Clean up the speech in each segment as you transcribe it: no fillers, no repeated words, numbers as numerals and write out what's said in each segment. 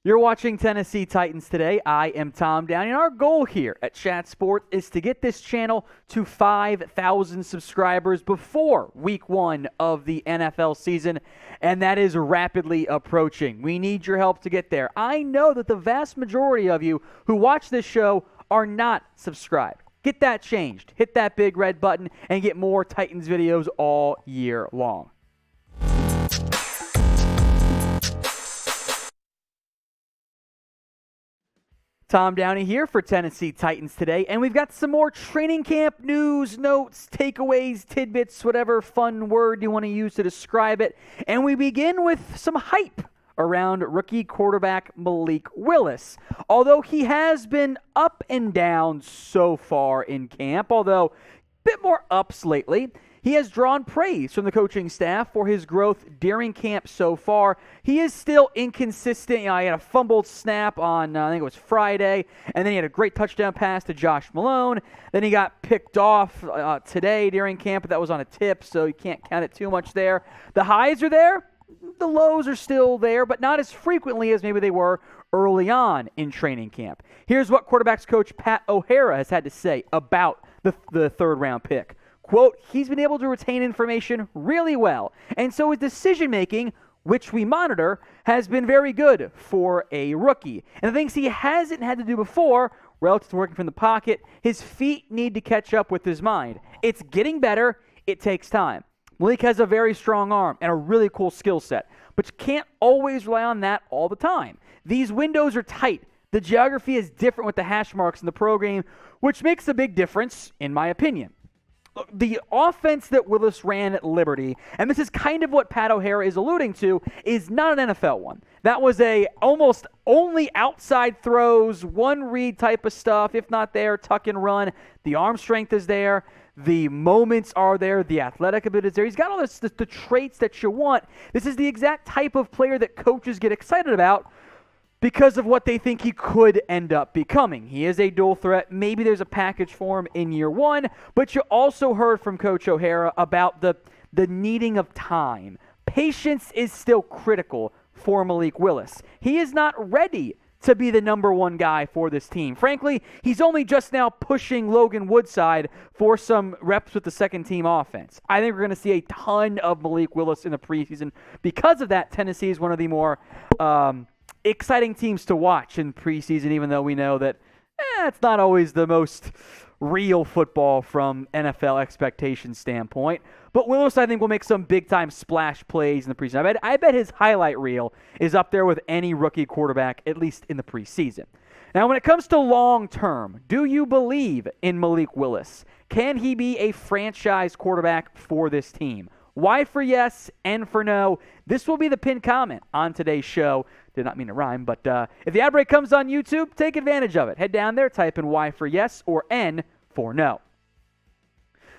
You're watching Tennessee Titans today. I am Tom Downey, and our goal here at Chat Sport is to get this channel to 5,000 subscribers before week 1 of the NFL season, and that is rapidly approaching. We need your help to get there. I know that the vast majority of you who watch this show are not subscribed. Get that changed. Hit that big red button and get more Titans videos all year long. Tom Downey here for Tennessee Titans today, and we've got some more training camp news, notes, takeaways, tidbits, whatever fun word you want to use to describe it. And we begin with some hype around rookie quarterback Malik Willis. Although he has been up and down so far in camp, although a bit more ups lately, he has drawn praise from the coaching staff for his growth during camp so far. He is still inconsistent. He had a fumbled snap on, I think it was Friday, and then he had a great touchdown pass to Josh Malone. Then he got picked off today during camp, but that was on a tip, so you can't count it too much there. The highs are there. The lows are still there, but not as frequently as maybe they were early on in training camp. Here's what quarterbacks coach Pat O'Hara has had to say about the third-round pick. Quote, he's been able to retain information really well, and so his decision-making, which we monitor, has been very good for a rookie. And the things he hasn't had to do before, relative to working from the pocket, his feet need to catch up with his mind. It's getting better. It takes time. Malik has a very strong arm and a really cool skill set, but you can't always rely on that all the time. These windows are tight. The geography is different with the hash marks in the program, which makes a big difference, in my opinion. The offense that Willis ran at Liberty, and this is kind of what Pat O'Hara is alluding to, is not an NFL one. That was a almost only outside throws, one read type of stuff, if not there, tuck and run. The arm strength is there. The moments are there. The athletic ability is there. He's got all the traits that you want. This is the exact type of player that coaches get excited about because of what they think he could end up becoming. He is a dual threat. Maybe there's a package for him in year 1, but you also heard from Coach O'Hara about the needing of time. Patience is still critical for Malik Willis. He is not ready to be the number 1 guy for this team. Frankly, he's only just now pushing Logan Woodside for some reps with the second-team offense. I think we're going to see a ton of Malik Willis in the preseason. Because of that, Tennessee is one of the more exciting teams to watch in preseason, even though we know that it's not always the most real football from NFL expectation standpoint. But Willis, I think, will make some big-time splash plays in the preseason. I bet his highlight reel is up there with any rookie quarterback, at least in the preseason. Now, when it comes to long-term, do you believe in Malik Willis? Can he be a franchise quarterback for this team? Y for yes, N for no. This will be the pinned comment on today's show. Did not mean to rhyme, but if the ad break comes on YouTube, take advantage of it. Head down there, type in Y for yes or N for no.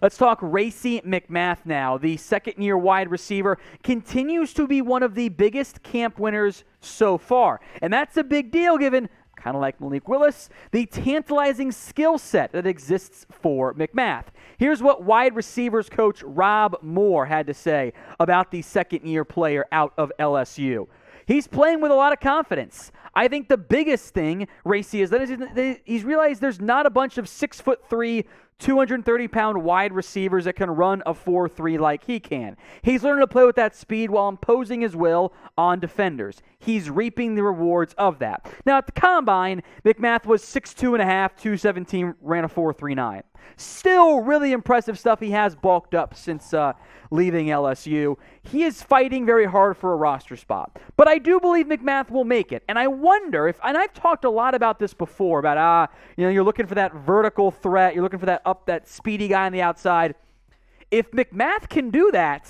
Let's talk Racy McMath now. The second-year wide receiver continues to be one of the biggest camp winners so far. And that's a big deal given, kind of like Malik Willis, the tantalizing skill set that exists for McMath. Here's what wide receivers coach Rob Moore had to say about the second-year player out of LSU. He's playing with a lot of confidence. I think the biggest thing, Racy, is that he's realized there's not a bunch of 6'3", 230-pound wide receivers that can run a 4.3 like he can. He's learning to play with that speed while imposing his will on defenders. He's reaping the rewards of that. Now, at the Combine, McMath was 6'2.5", 217, ran a 4.39. Still really impressive stuff. He has bulked up since leaving LSU. He is fighting very hard for a roster spot. But I do believe McMath will make it. And I wonder if, and I've talked a lot about this before, about, you're looking for that vertical threat. You're looking for that speedy guy on the outside. If McMath can do that,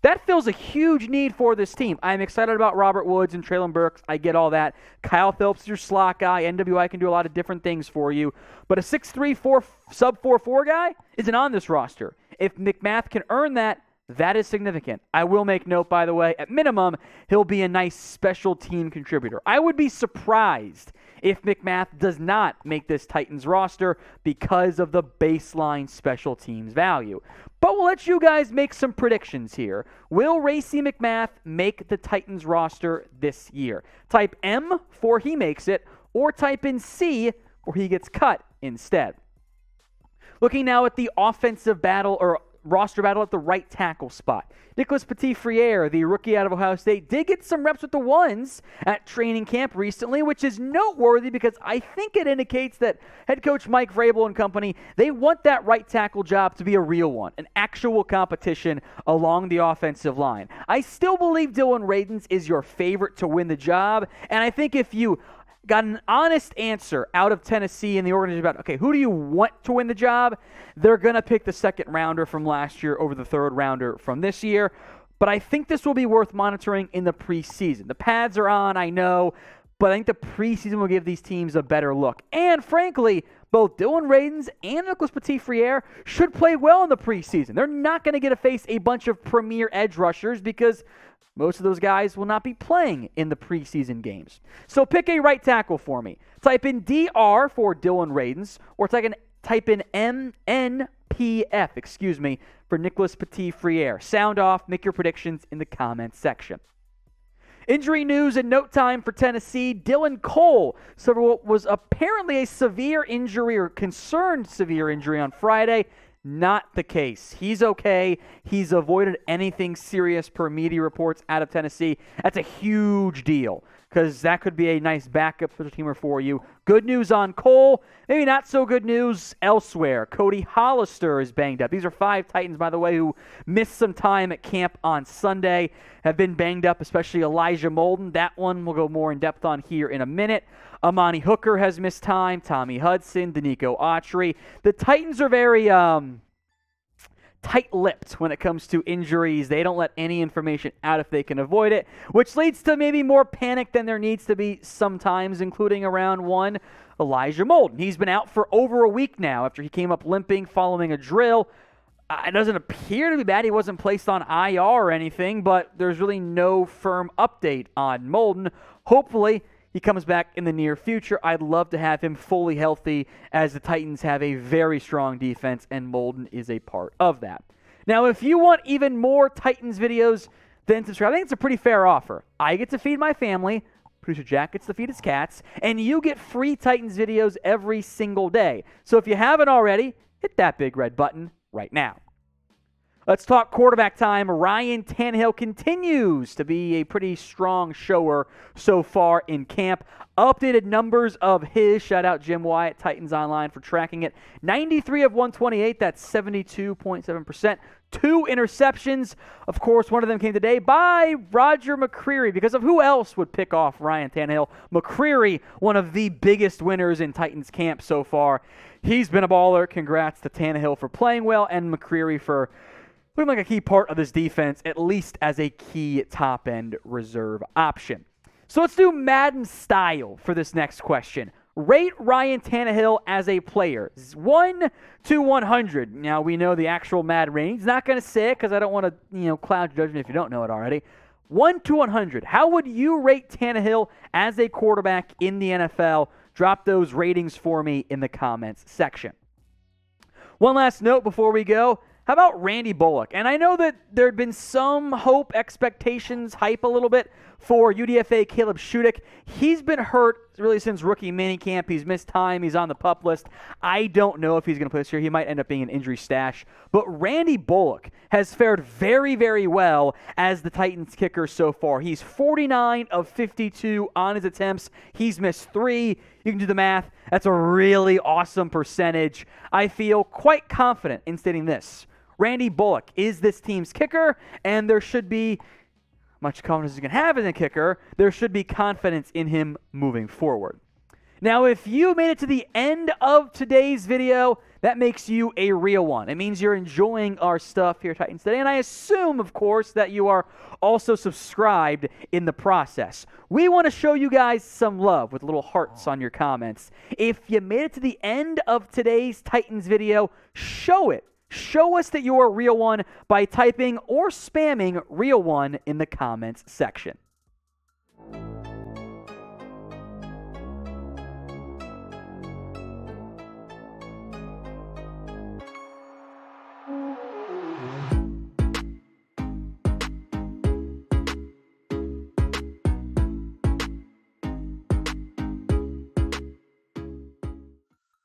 that fills a huge need for this team. I'm excited about Robert Woods and Traylon Burks. I get all that. Kyle Phillips is your slot guy. NWI can do a lot of different things for you. But a 6'3", sub 4.4 guy isn't on this roster. If McMath can earn that, That is significant. I will make note, by the way, at minimum, he'll be a nice special team contributor. I would be surprised if McMath does not make this Titans roster because of the baseline special teams value. But we'll let you guys make some predictions here. Will Racy McMath make the Titans roster this year? Type M for he makes it, or type in C or he gets cut instead. Looking now at the offensive battle or roster battle at the right tackle spot. Nicholas Petit-Frere, the rookie out of Ohio State, did get some reps with the ones at training camp recently, which is noteworthy because I think it indicates that head coach Mike Vrabel and company, they want that right tackle job to be a real one, an actual competition along the offensive line. I still believe Dillon Radunz is your favorite to win the job, and I think if you got an honest answer out of Tennessee and the organization about, okay, who do you want to win the job? They're going to pick the second rounder from last year over the third rounder from this year. But I think this will be worth monitoring in the preseason. The pads are on, I know, but I think the preseason will give these teams a better look. And frankly, both Dillon Radunz and Nicholas Petit-Frere should play well in the preseason. They're not going to get to face a bunch of premier edge rushers because most of those guys will not be playing in the preseason games. So pick a right tackle for me. Type in DR for Dillon Radunz, or type in MNPF, for Nicholas Petit-Frere. Sound off, make your predictions in the comments section. Injury news in note time for Tennessee. Dylan Cole suffered what was apparently a severe injury or concerned severe injury on Friday. Not the case. He's okay. He's avoided anything serious per media reports out of Tennessee. That's a huge deal because that could be a nice backup special teamer for you. Good news on Cole. Maybe not so good news elsewhere. Cody Hollister is banged up. These are 5 Titans, by the way, who missed some time at camp on Sunday, have been banged up, especially Elijah Molden. That one we'll go more in depth on here in a minute. Amani Hooker has missed time. Tommy Hudson, Danico Autry. The Titans are very tight-lipped when it comes to injuries. They don't let any information out if they can avoid it, which leads to maybe more panic than there needs to be sometimes, including around one, Elijah Molden. He's been out for over a week now after he came up limping following a drill. It doesn't appear to be bad. He wasn't placed on IR or anything, but there's really no firm update on Molden. Hopefully, he comes back in the near future. I'd love to have him fully healthy as the Titans have a very strong defense, and Molden is a part of that. Now, if you want even more Titans videos, then subscribe. I think it's a pretty fair offer. I get to feed my family, producer Jack gets to feed his cats, and you get free Titans videos every single day. So if you haven't already, hit that big red button right now. Let's talk quarterback time. Ryan Tannehill continues to be a pretty strong shower so far in camp. Updated numbers of his. Shout out Jim Wyatt, Titans Online, for tracking it. 93 of 128. That's 72.7%. 2 interceptions. Of course, one of them came today by Roger McCreary, because of who else would pick off Ryan Tannehill. McCreary, one of the biggest winners in Titans camp so far. He's been a baller. Congrats to Tannehill for playing well and McCreary for looking like a key part of this defense, at least as a key top-end reserve option. So let's do Madden style for this next question. Rate Ryan Tannehill as a player. 1 to 100. Now, we know the actual Madden rating. He's not going to say it because I don't want to, cloud your judgment if you don't know it already. 1 to 100. How would you rate Tannehill as a quarterback in the NFL? Drop those ratings for me in the comments section. One last note before we go. How about Randy Bullock? And I know that there had been some hope, expectations, hype a little bit for UDFA Caleb Shudik. He's been hurt really since rookie minicamp. He's missed time. He's on the PUP list. I don't know if he's going to play this year. He might end up being an injury stash. But Randy Bullock has fared very, very well as the Titans kicker so far. He's 49 of 52 on his attempts. He's missed 3. You can do the math. That's a really awesome percentage. I feel quite confident in stating this. Randy Bullock is this team's kicker, and there should be much confidence you can have in the kicker. There should be confidence in him moving forward. Now, if you made it to the end of today's video, that makes you a real one. It means you're enjoying our stuff here at Titans Today, and I assume, of course, that you are also subscribed in the process. We want to show you guys some love with little hearts on your comments. If you made it to the end of today's Titans video, show it Show us that you're a real one by typing or spamming real one in the comments section.